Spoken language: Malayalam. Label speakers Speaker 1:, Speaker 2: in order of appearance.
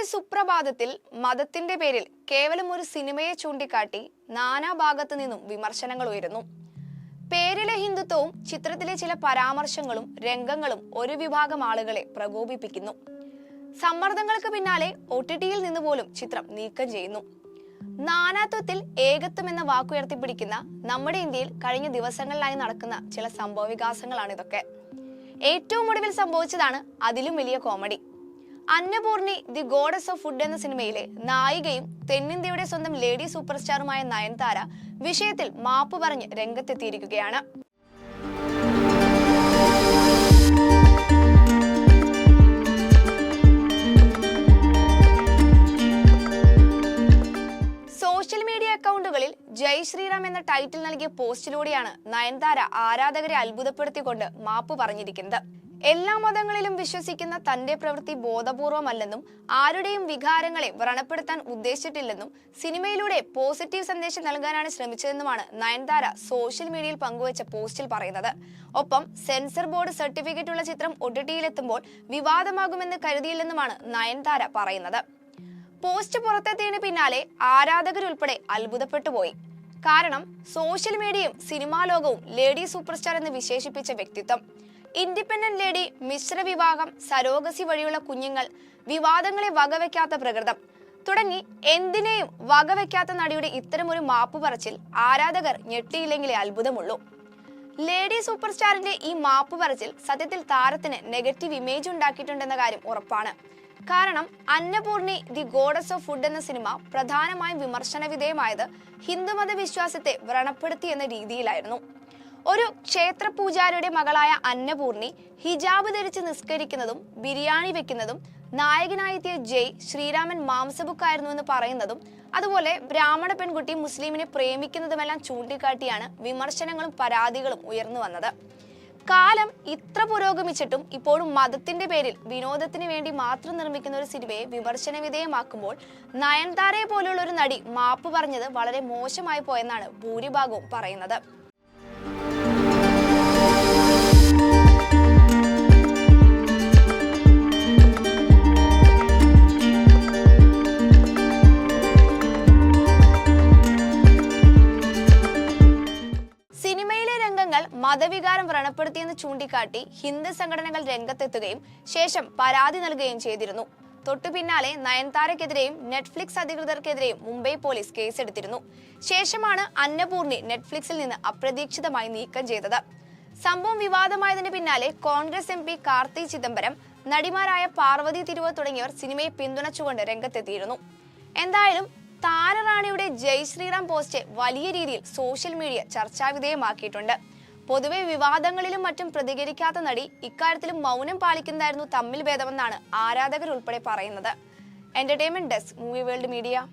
Speaker 1: ഒരു സുപ്രഭാതത്തിൽ മതത്തിന്റെ പേരിൽ കേവലം ഒരു സിനിമയെ ചൂണ്ടിക്കാട്ടി നാനാഭാഗത്തു നിന്നും വിമർശനങ്ങൾ ഉയരുന്നു. പേരിലെ ഹിന്ദുത്വവും ചിത്രത്തിലെ ചില പരാമർശങ്ങളും രംഗങ്ങളും ഒരു വിഭാഗം ആളുകളെ പ്രകോപിപ്പിക്കുന്നു. സമ്മർദ്ദങ്ങൾക്ക് പിന്നാലെ OTTയിൽ നിന്ന് പോലും ചിത്രം നീക്കം ചെയ്യുന്നു. നാനാത്വത്തിൽ ഏകത്വം എന്ന വാക്കുയർത്തിപ്പിടിക്കുന്ന നമ്മുടെ ഇന്ത്യയിൽ കഴിഞ്ഞ ദിവസങ്ങളിലായി നടക്കുന്ന ചില സംഭവവികാസങ്ങളാണ് ഇതൊക്കെ. ഏറ്റവും ഒടുവിൽ സംഭവിച്ചതാണ് അതിലും വലിയ comedy. Annapoorni the goddess of food എന്ന സിനിമയിലെ നായികയും തെന്നിന്ത്യയുടെ സ്വന്തം ലേഡി സൂപ്പർ സ്റ്റാറുമായ നയൻതാര വിഷയത്തിൽ മാപ്പ് പറഞ്ഞ് രംഗത്തെത്തിയിരിക്കുകയാണ്. സോഷ്യൽ മീഡിയ അക്കൗണ്ടുകളിൽ ജയ് ശ്രീറാം എന്ന ടൈറ്റിൽ നൽകിയ പോസ്റ്റിലൂടെയാണ് നയൻതാര ആരാധകരെ അത്ഭുതപ്പെടുത്തിക്കൊണ്ട് മാപ്പ് പറഞ്ഞിരിക്കുന്നത്. എല്ലാ മതങ്ങളിലും വിശ്വസിക്കുന്ന തന്റെ പ്രവൃത്തി ബോധപൂർവമല്ലെന്നും ആരുടെയും വികാരങ്ങളെ വ്രണപ്പെടുത്താൻ ഉദ്ദേശിച്ചിട്ടില്ലെന്നും സിനിമയിലൂടെ പോസിറ്റീവ് സന്ദേശം നൽകാനാണ് ശ്രമിച്ചതെന്നുമാണ് നയൻതാര സോഷ്യൽ മീഡിയയിൽ പങ്കുവച്ച പോസ്റ്റിൽ പറയുന്നത്. ഒപ്പം സെൻസർ ബോർഡ് സർട്ടിഫിക്കറ്റ് ഉള്ള ചിത്രം OTTയിലെത്തുമ്പോൾ വിവാദമാകുമെന്ന് കരുതിയില്ലെന്നുമാണ് നയൻതാര പറയുന്നത്. പോസ്റ്റ് പുറത്തെത്തിയതിന് പിന്നാലെ ആരാധകരുൾപ്പെടെ അത്ഭുതപ്പെട്ടുപോയി. കാരണം സോഷ്യൽ മീഡിയയും സിനിമാ ലോകവും ലേഡി സൂപ്പർ സ്റ്റാർ എന്ന് വിശേഷിപ്പിച്ച വ്യക്തിത്വം, ഇൻഡിപെൻഡന്റ് ലേഡി, മിശ്ര വിവാഹം, സരോഗസി വഴിയുള്ള കുഞ്ഞുങ്ങൾ, വിവാദങ്ങളെ വകവെക്കാത്ത പ്രകൃതം തുടങ്ങി എന്തിനേയും വകവെക്കാത്ത നടിയുടെ ഇത്തരമൊരു മാപ്പ് പറച്ചിൽ ആരാധകർ ഞെട്ടിയില്ലെങ്കിലേ അത്ഭുതമുള്ളൂ. ലേഡി സൂപ്പർ സ്റ്റാറിന്റെ ഈ മാപ്പ് പറച്ചിൽ സത്യത്തിൽ താരത്തിന് നെഗറ്റീവ് ഇമേജ് ഉണ്ടാക്കിയിട്ടുണ്ടെന്ന കാര്യം ഉറപ്പാണ്. കാരണം Annapoorni the goddess of food എന്ന സിനിമ പ്രധാനമായും വിമർശന വിധേയമായത് ഹിന്ദുമത വിശ്വാസത്തെ വ്രണപ്പെടുത്തി എന്ന രീതിയിലായിരുന്നു. ഒരു ക്ഷേത്ര പൂജാരിയുടെ മകളായ അന്നപൂർണി ഹിജാബ് ധരിച്ച് നിസ്കരിക്കുന്നതും ബിരിയാണി വെക്കുന്നതും നായകനായെത്തിയ ജയ് ശ്രീരാമൻ മാംസബുക്കായിരുന്നു എന്ന് പറയുന്നതും അതുപോലെ ബ്രാഹ്മണ പെൺകുട്ടി മുസ്ലിമിനെ പ്രേമിക്കുന്നതുമെല്ലാം ചൂണ്ടിക്കാട്ടിയാണ് വിമർശനങ്ങളും പരാതികളും ഉയർന്നു വന്നത്. കാലം ഇത്ര പുരോഗമിച്ചിട്ടും ഇപ്പോഴും മതത്തിന്റെ പേരിൽ വിനോദത്തിന് വേണ്ടി മാത്രം നിർമ്മിക്കുന്ന ഒരു സിനിമയെ വിമർശന വിധേയമാക്കുമ്പോൾ നയൻതാരയെ പോലുള്ള ഒരു നടി മാപ്പ് പറഞ്ഞത് വളരെ മോശമായി പോയെന്നാണ് ഭൂരിഭാഗവും പറയുന്നത്. മതവികാരം വ്രണപ്പെടുത്തിയെന്ന് ചൂണ്ടിക്കാട്ടി ഹിന്ദു സംഘടനകൾ രംഗത്തെത്തുകയും ശേഷം പരാതി നൽകുകയും ചെയ്തിരുന്നു. തൊട്ടു പിന്നാലെ നയൻതാരക്കെതിരെയും നെറ്റ്ഫ്ലിക്സ് അധികൃതർക്കെതിരെയും മുംബൈ പോലീസ് കേസെടുത്തിരുന്നു. ശേഷമാണ് അന്നപൂർണി നെറ്റ്ഫ്ലിക്സിൽ നിന്ന് അപ്രതീക്ഷിതമായി നീക്കം ചെയ്തത്. സംഭവം വിവാദമായതിന് പിന്നാലെ കോൺഗ്രസ് MP കാർത്തി ചിദംബരം, നടിമാരായ പാർവതി തിരുവ തുടങ്ങിയവർ സിനിമയെ പിന്തുണച്ചുകൊണ്ട് രംഗത്തെത്തിയിരുന്നു. എന്തായാലും താരറാണിയുടെ ജയ് ശ്രീറാം പോസ്റ്റ് വലിയ രീതിയിൽ സോഷ്യൽ മീഡിയ ചർച്ചാവിധേയമാക്കിയിട്ടുണ്ട്. പൊതുവെ വിവാദങ്ങളിലും മറ്റും പ്രതികരിക്കാത്ത നടി ഇക്കാര്യത്തിലും മൗനം പാലിക്കുന്നതായിരുന്നു തമ്മിൽ ഭേദമെന്നാണ് ആരാധകർ ഉൾപ്പെടെ പറയുന്നത്. Entertainment desk, movie world media.